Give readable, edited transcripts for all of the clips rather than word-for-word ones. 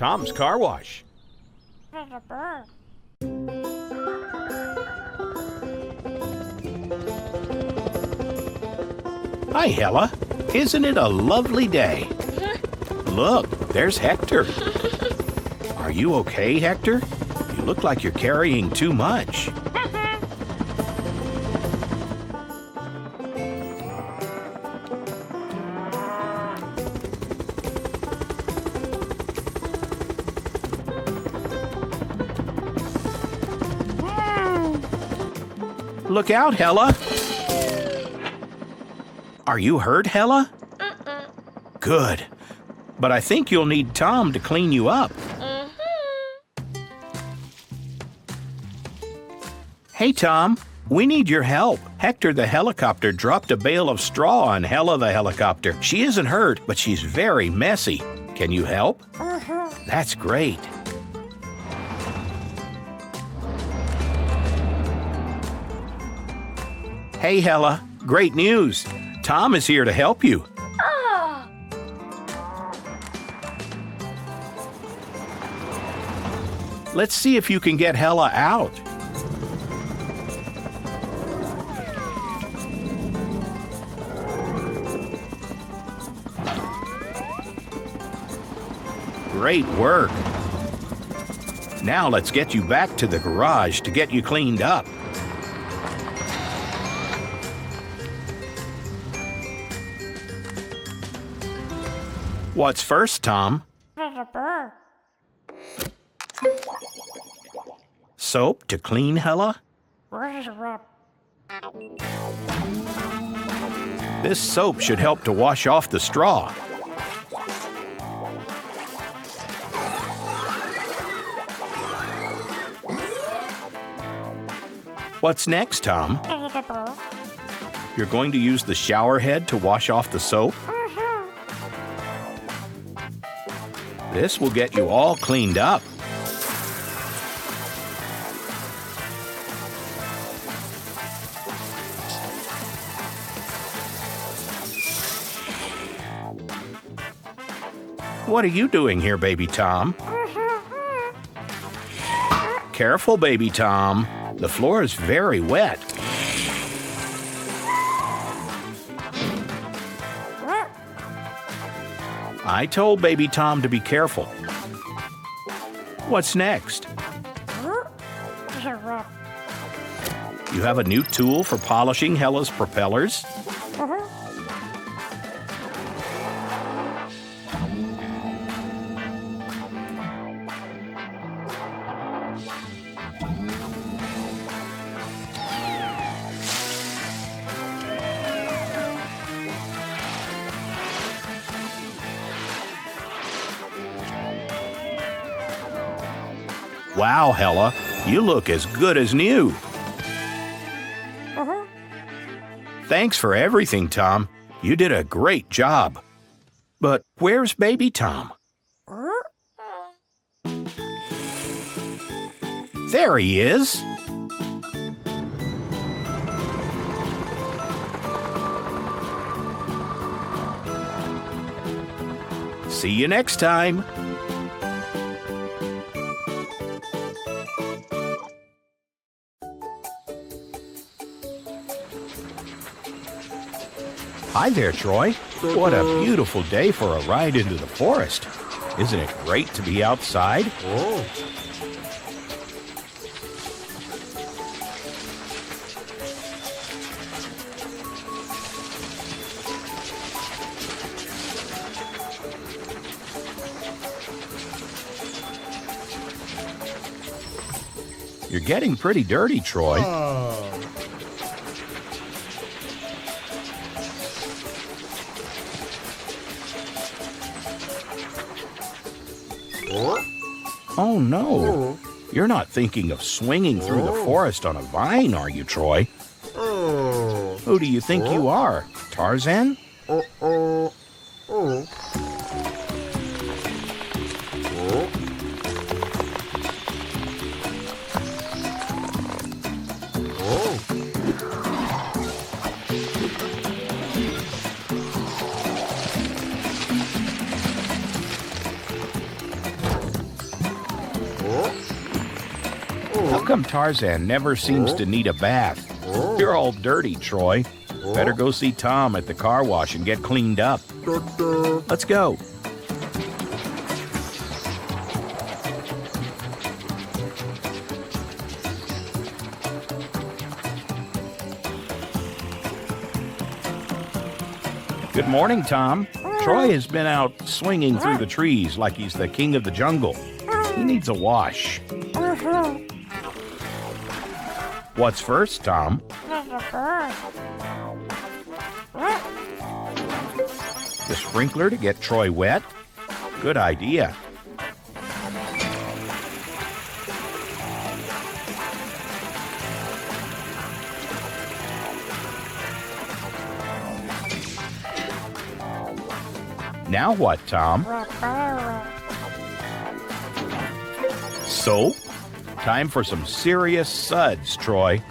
Tom's Car Wash. Hi, Hela. Isn't it a lovely day? Look, there's Hector. Are you okay, Hector? You look like you're carrying too much. Look out, Hela. Are you hurt, Hela? Good. But I think you'll need Tom to clean you up. Hey, Tom. We need your help. Hector the helicopter dropped a bale of straw on Hela the helicopter. She isn't hurt, but she's very messy. Can you help? That's great. Hey, Hela. Great news. Tom is here to help you. Let's see if you can get Hela out. Great work. Now let's get you back to the garage to get you cleaned up. What's first, Tom? Soap to clean Hela? This soap should help to wash off the straw. What's next, Tom? You're going to use the shower head to wash off the soap? This will get you all cleaned up. What are you doing here, baby Tom? Careful, baby Tom. The floor is very wet. I told baby Tom to be careful. What's next? You have a new tool for polishing Hela's propellers? Wow, Hela, you look as good as new. Thanks for everything, Tom. You did a great job. But where's baby Tom? There he is. See you next time. Hi there, Troy. What a beautiful day for a ride into the forest. Isn't it great to be outside? Oh. You're getting pretty dirty, Troy. Oh, no. You're not thinking of swinging through the forest on a vine, are you, Troy? Who do you think you are, Tarzan? come Tarzan never seems to need a bath? You're all dirty, Troy. Better go see Tom at the car wash and get cleaned up. Let's go. Good morning, Tom. Troy has been out swinging through the trees like he's the king of the jungle. He needs a wash. What's first, Tom? The sprinkler to get Troy wet? Good idea. Now what, Tom? Soap? Time for some serious suds, Troy.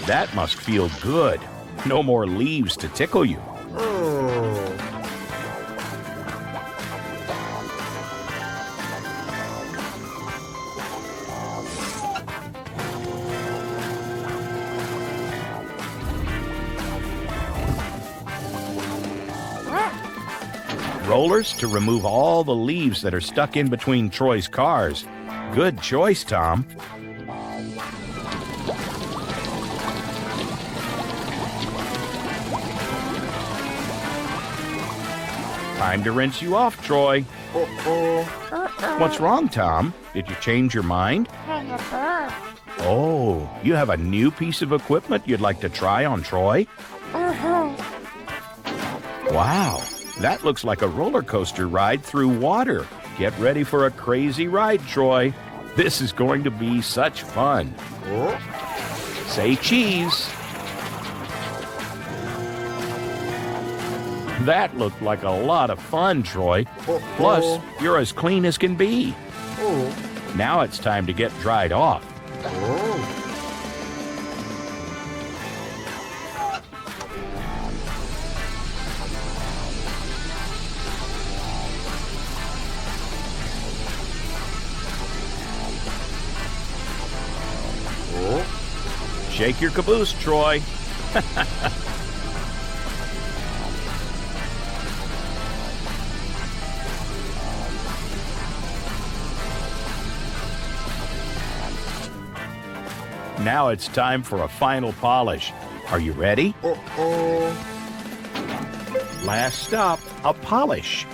That must feel good. No more leaves to tickle you. Rollers to remove all the leaves that are stuck in between Troy's cars. Good choice, Tom. Time to rinse you off, Troy. What's wrong, Tom? Did you change your mind? Oh, you have a new piece of equipment you'd like to try on Troy? Wow. That looks like a roller coaster ride through water. Get ready for a crazy ride, Troy. This is going to be such fun. Say cheese. That looked like a lot of fun, Troy. Plus, you're as clean as can be. Now it's time to get dried off. Shake your caboose, Troy. Now it's time for a final polish. Are you ready? Last stop, a polish.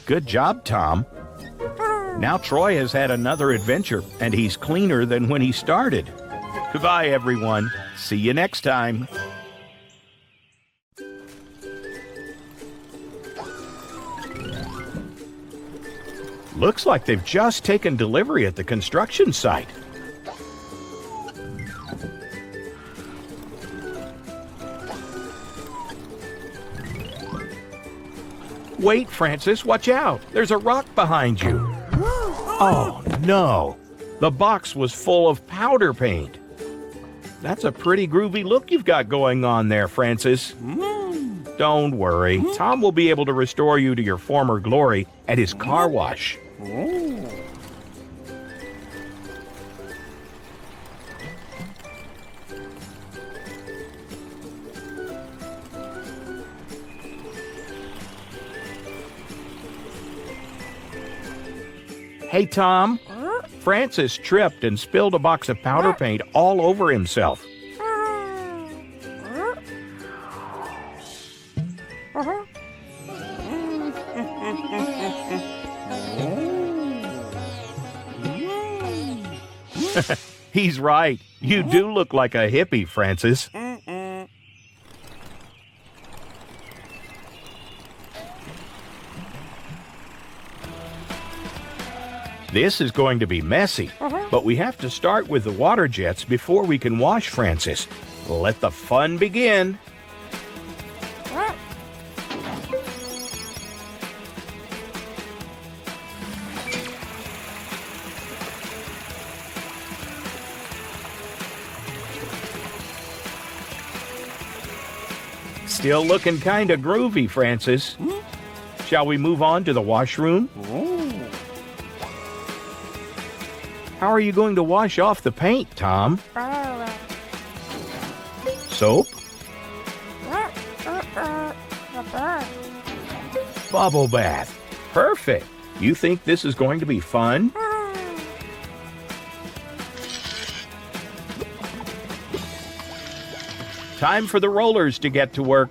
Good job, Tom. Now Troy has had another adventure, and he's cleaner than when he started. Goodbye, everyone. See you next time. Looks like they've just taken delivery at the construction site. Wait, Francis, watch out. There's a rock behind you. Oh, no. The box was full of powder paint. That's a pretty groovy look you've got going on there, Francis. Don't worry. Tom will be able to restore you to your former glory at his car wash. Hey, Tom. Francis tripped and spilled a box of powder paint all over himself. He's right. You do look like a hippie, Francis. This is going to be messy, but we have to start with the water jets before we can wash Francis. Let the fun begin. Still looking kinda groovy, Francis. Shall we move on to the washroom? How are you going to wash off the paint, Tom? Soap? Bubble bath. Perfect. You think this is going to be fun? Time for the rollers to get to work.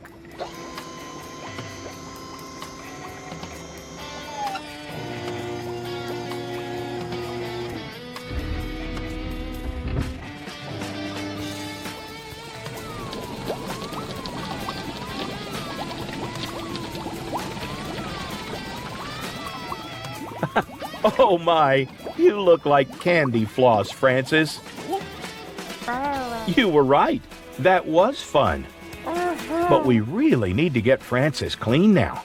Oh my, you look like candy floss, Francis. You were right. That was fun. But we really need to get Francis clean now.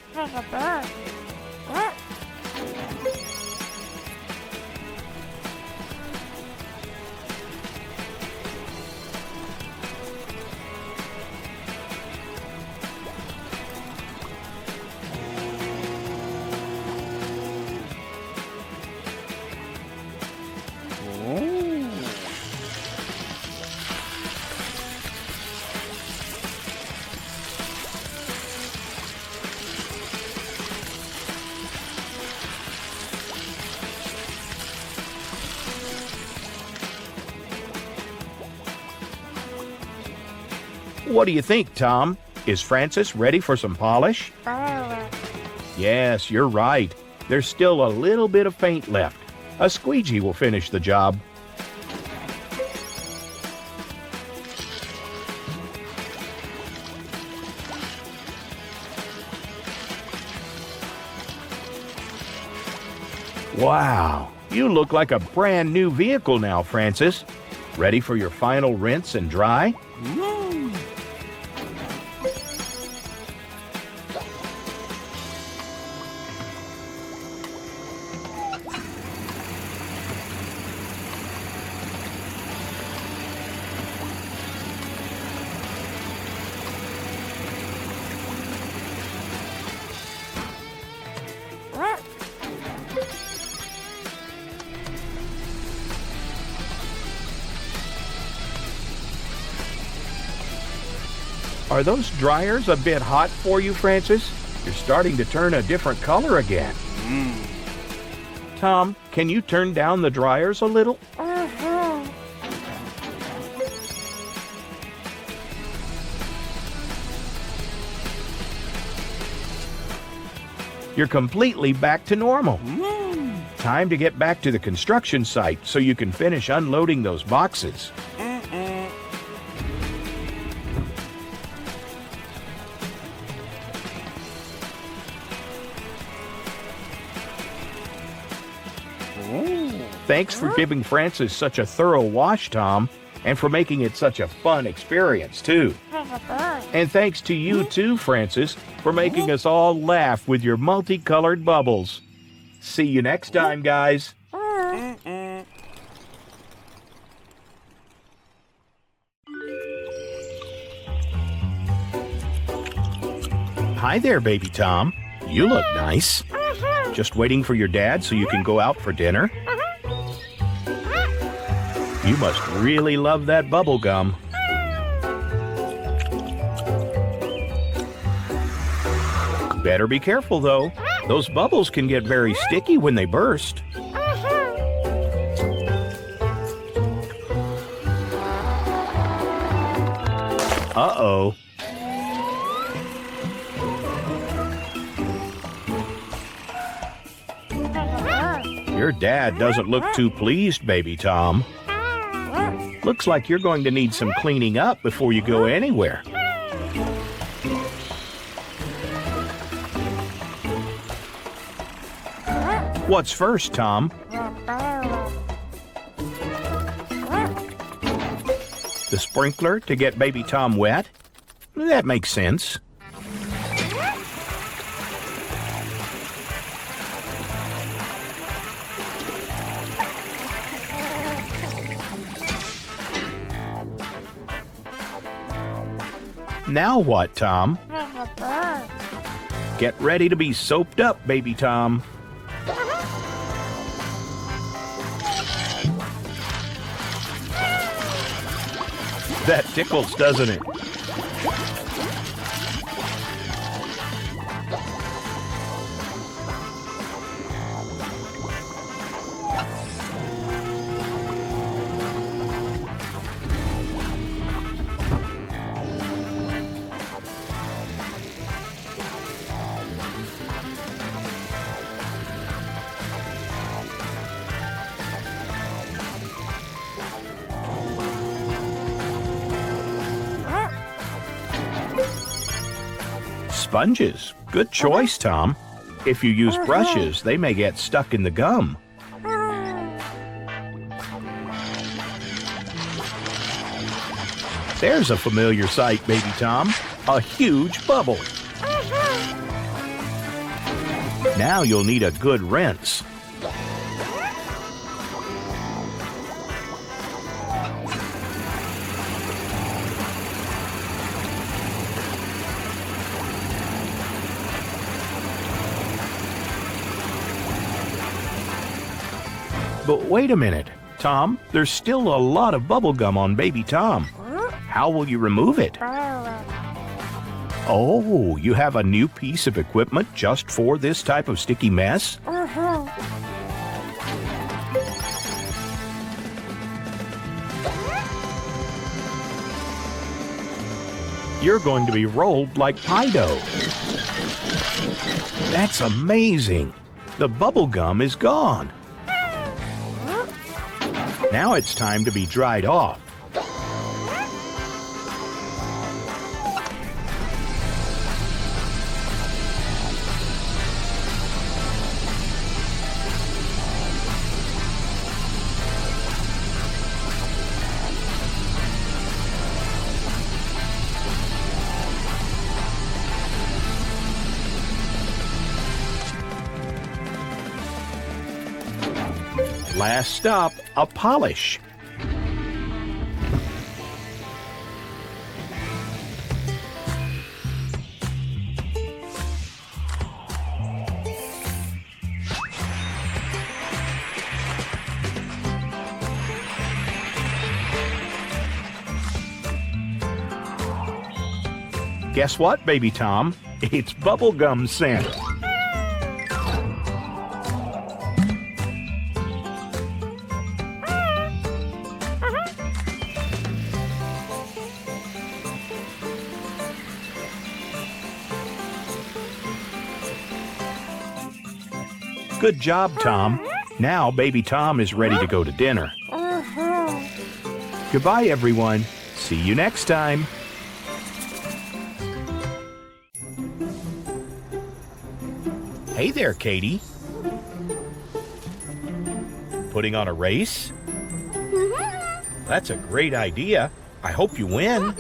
What do you think, Tom? Is Francis ready for some polish? Yes, you're right. There's still a little bit of paint left. A squeegee will finish the job. Wow, you look like a brand new vehicle now, Francis. Ready for your final rinse and dry? Are those dryers a bit hot for you, Francis? You're starting to turn a different color again. Tom, can you turn down the dryers a little? You're completely back to normal. Time to get back to the construction site so you can finish unloading those boxes. Thanks for giving Francis such a thorough wash, Tom, and for making it such a fun experience, too. And thanks to you, too, Francis, for making us all laugh with your multicolored bubbles. See you next time, guys. Hi there, baby Tom. You look nice. Just waiting for your dad so you can go out for dinner? You must really love that bubble gum. Better be careful, though. Those bubbles can get very sticky when they burst. Uh-oh. Your dad doesn't look too pleased, baby Tom. Looks like you're going to need some cleaning up before you go anywhere. What's first, Tom? The sprinkler to get baby Tom wet? That makes sense. Now what, Tom? Get ready to be soaped up, baby Tom. That tickles, doesn't it? Sponges. Good choice, Tom. If you use brushes, they may get stuck in the gum. There's a familiar sight, baby Tom. A huge bubble. Now you'll need a good rinse. But wait a minute, Tom, there's still a lot of bubble gum on baby Tom. How will you remove it? Oh, you have a new piece of equipment just for this type of sticky mess? You're going to be rolled like pie dough. That's amazing. The bubble gum is gone. Now it's time to be dried off. Last stop, a polish. Guess what, baby Tom? It's bubblegum scent. Good job, Tom. Now baby Tom is ready to go to dinner. Goodbye, everyone. See you next time. Hey there, Katie. Putting on a race? That's a great idea. I hope you win.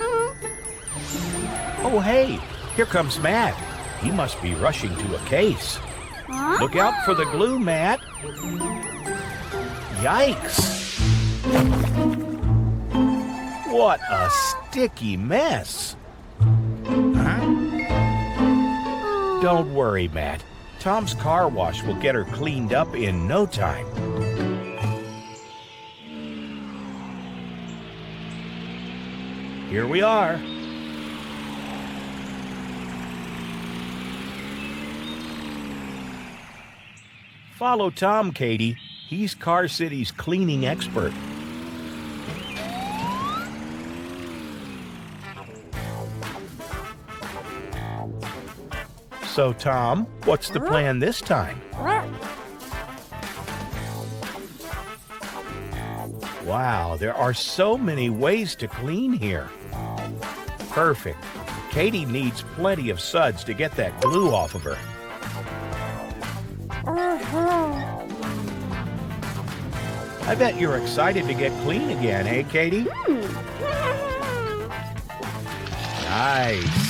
Oh, hey, here comes Matt. He must be rushing to a case. Look out for the glue, Matt. Yikes. What a sticky mess. Don't worry, Matt. Tom's car wash will get her cleaned up in no time. Here we are. Follow Tom, Katie. He's Car City's cleaning expert. So, Tom, what's the plan this time? Wow, there are so many ways to clean here. Perfect. Katie needs plenty of suds to get that glue off of her. I bet you're excited to get clean again, eh, Katie? Nice.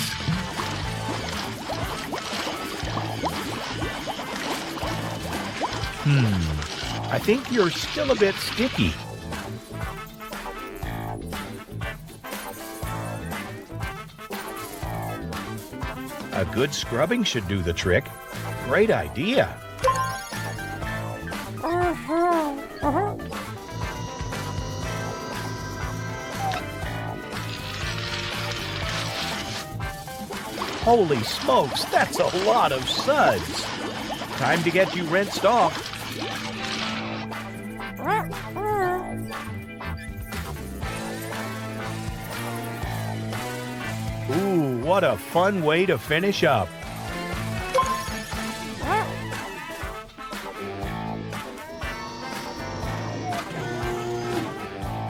I think you're still a bit sticky. A good scrubbing should do the trick. Great idea. Holy smokes, that's a lot of suds. Time to get you rinsed off. Ooh, what a fun way to finish up.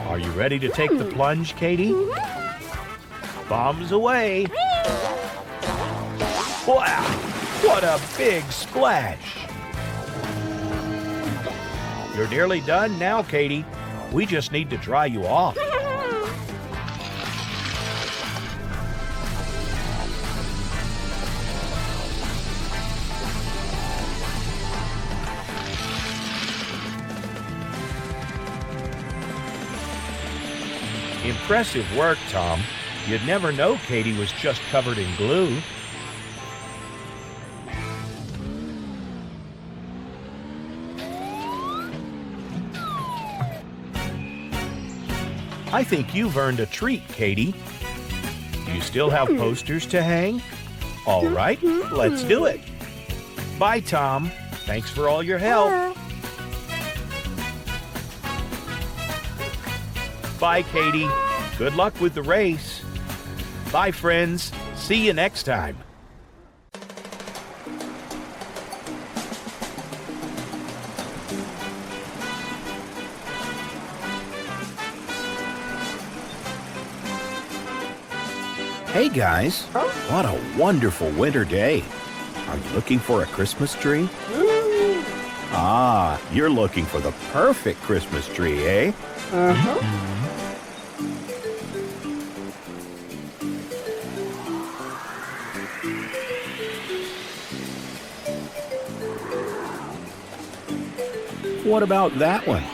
Are you ready to take the plunge, Katie? Bombs away. Wow, what a big splash. You're nearly done now, Katie. We just need to dry you off. Impressive work, Tom. You'd never know Katie was just covered in glue. I think you've earned a treat, Katie. Do you still have posters to hang? All right, let's do it. Bye, Tom. Thanks for all your help. Bye, Katie. Good luck with the race. Bye, friends. See you next time. Hey guys, what a wonderful winter day. Are you looking for a Christmas tree? Ah, you're looking for the perfect Christmas tree, eh? What about that one?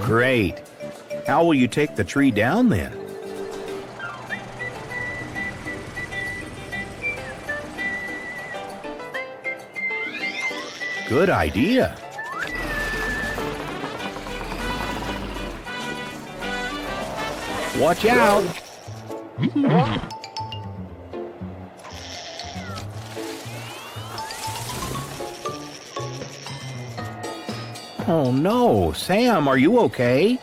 Great. How will you take the tree down then? Good idea. Watch out. Oh no, Sam, are you okay?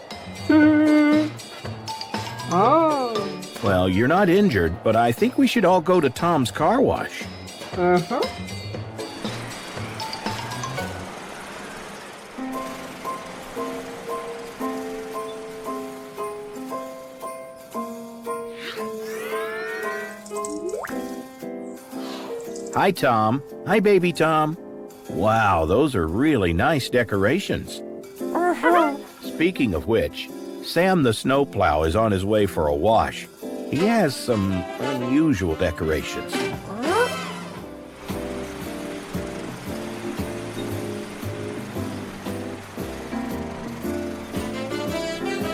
Well, you're not injured, but I think we should all go to Tom's car wash. Hi, Tom. Hi, baby Tom. Wow, those are really nice decorations. Speaking of which, Sam the snowplow is on his way for a wash. He has some unusual decorations.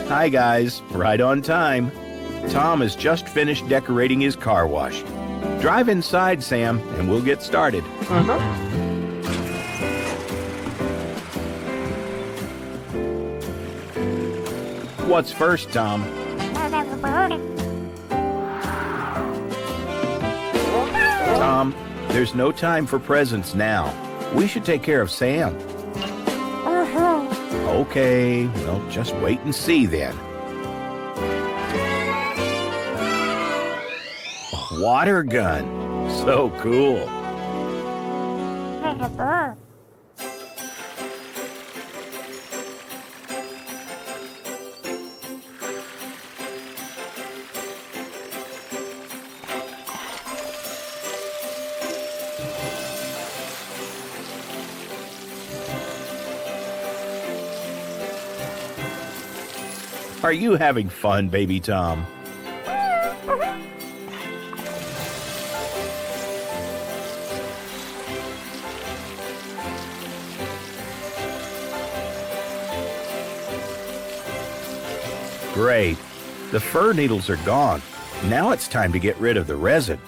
Hi guys, right on time. Tom has just finished decorating his car wash. Drive inside, Sam, and we'll get started. What's first, Tom? Tom, there's no time for presents now. We should take care of Sam. Okay, well, just wait and see then. A water gun. So cool. Are you having fun, baby Tom? Great. The fir needles are gone. Now it's time to get rid of the resin.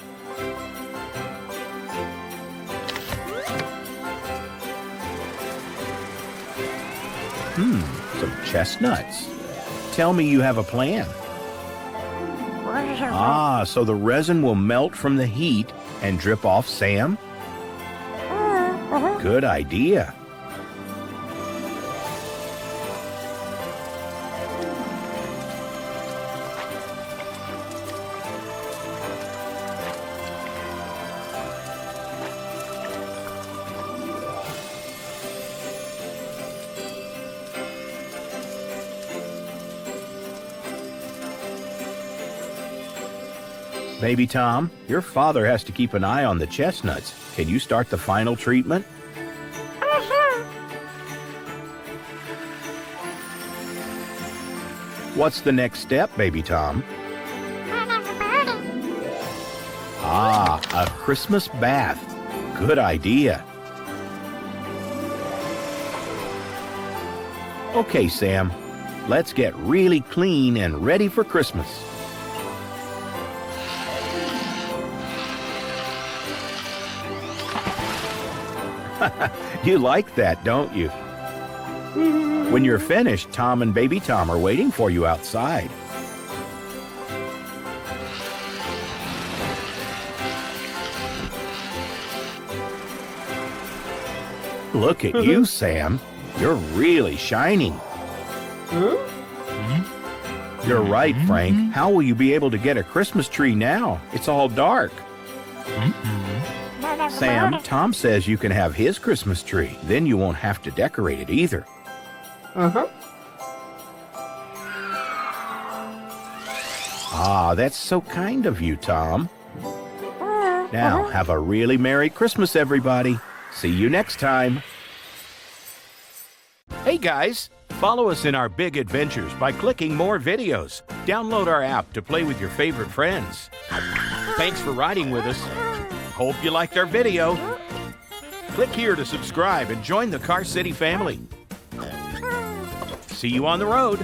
Some chestnuts. Tell me you have a plan. Ah, so the resin will melt from the heat and drip off Sam? Good idea. Baby Tom, your father has to keep an eye on the chestnuts. Can you start the final treatment? What's the next step, Baby Tom? Ah, a Christmas bath. Good idea. Okay, Sam, let's get really clean and ready for Christmas. You like that, don't you? When you're finished, Tom and Baby Tom are waiting for you outside. Look at you, Sam. You're really shining. You're right, Frank. How will you be able to get a Christmas tree now? It's all dark. Sam, Tom says you can have his Christmas tree. Then you won't have to decorate it either. Ah, that's so kind of you, Tom. Now, have a really Merry Christmas, everybody. See you next time. Hey, guys. Follow us in our big adventures by clicking more videos. Download our app to play with your favorite friends. Thanks for riding with us. Hope you liked our video. Click here to subscribe and join the Car City family. See you on the road.